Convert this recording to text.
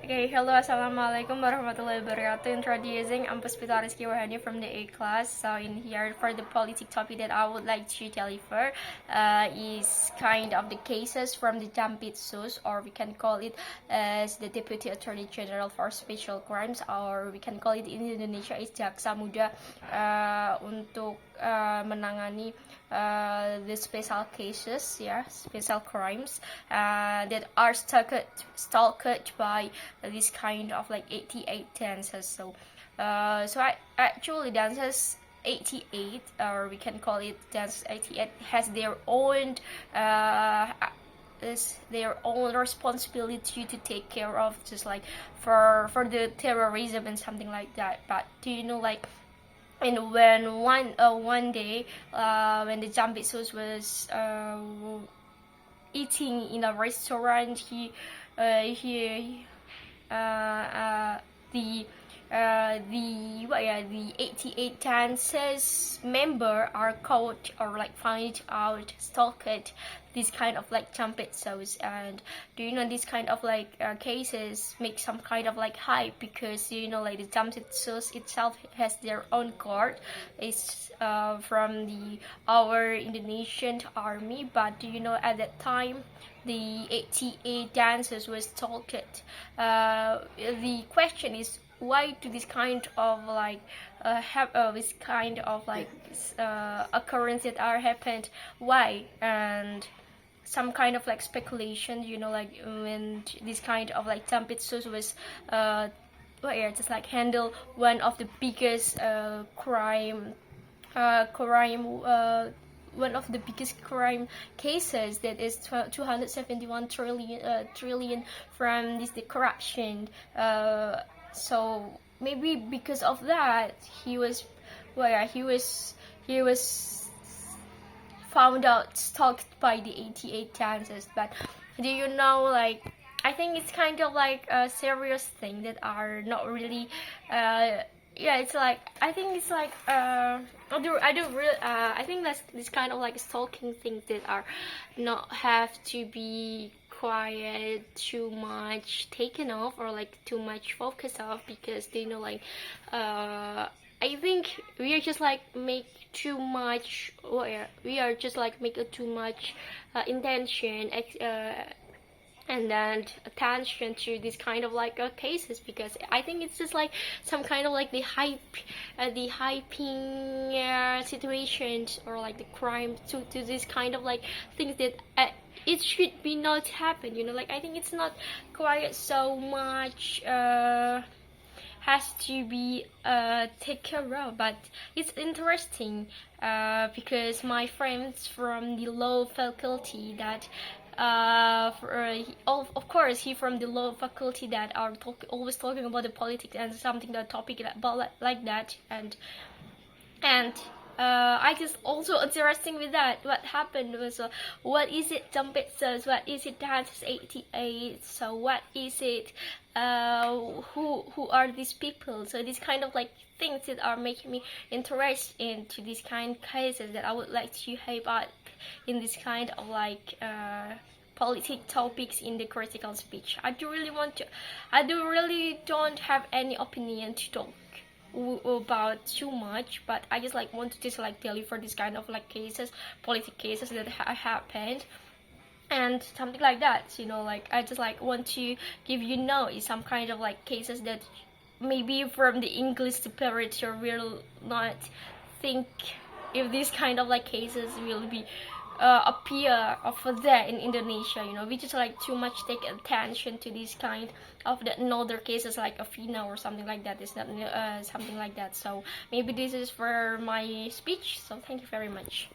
Okay, hello, assalamualaikum warahmatullahi wabarakatuh. Introducing, I'm Puspito Rizky Wahani from the A class. So in here for the politic topic that I would like to tell you for is kind of the cases from the Jampitsus, or we can call it as the Deputy Attorney General for Special Crimes, or we can call it in Indonesia is Jaksa Muda untuk menangani the special cases, special crimes that are stalked by this kind of like 88 dances. So actually dances 88, or we can call it dance 88, has their own responsibility to take care of, just like for the terrorism and something like that. But do you know, like, and when one day when the Jampitsus was eating in a restaurant, the 88 dances member are caught, or like find out, stalked this kind of like Jampitsus. And do you know, this kind of like cases make some kind of like hype, because you know, like the Jampitsus itself has their own court. It's from our Indonesian army. But do you know, at that time the 88 dancers was stalked. The question is, why do this kind of like this kind of like occurrence that are happened? Why? And some kind of like speculation, you know, like when this kind of like Jampitsus was just like handle one of the biggest one of the biggest crime cases, that is 271 trillion from the corruption. So maybe because of that, he was found out stalked by the 88 dancers. But do you know, like, I think it's kind of like a serious thing that are not really it's like, I think it's like I think that's this kind of like stalking things that are not have to be quiet too much taken off, or like too much focus off, because they know, like I think we are just like make too much, we are just like make a too much intention and then attention to this kind of like cases, because I think it's just like some kind of like the hyping situations, or like the crime to this kind of like things that it should be not happen, you know. Like, I think it's not quite so much has to be take care of. But it's interesting because my friends from the law faculty that of course he from the law faculty that are always talking about the politics and something, the topic about like that. And I just also interesting with that. What happened was, what is it Jampitsus? What is it Dances 88? So what is it? Who are these people? So these kind of like things that are making me interested into these kind of cases that I would like to hype up in this kind of like politic topics in the critical speech. I do really don't have any opinion to talk about too much, but I just like want to just like tell you for this kind of like cases, politic cases that happened and something like that, you know. Like, I just like want to give you know is some kind of like cases that maybe from the English superior will not think if these kind of like cases will be appear over there in Indonesia, you know. We just like too much take attention to this kind of the another cases like Afina or something like that. It's not something like that. So maybe this is for my speech, so thank you very much.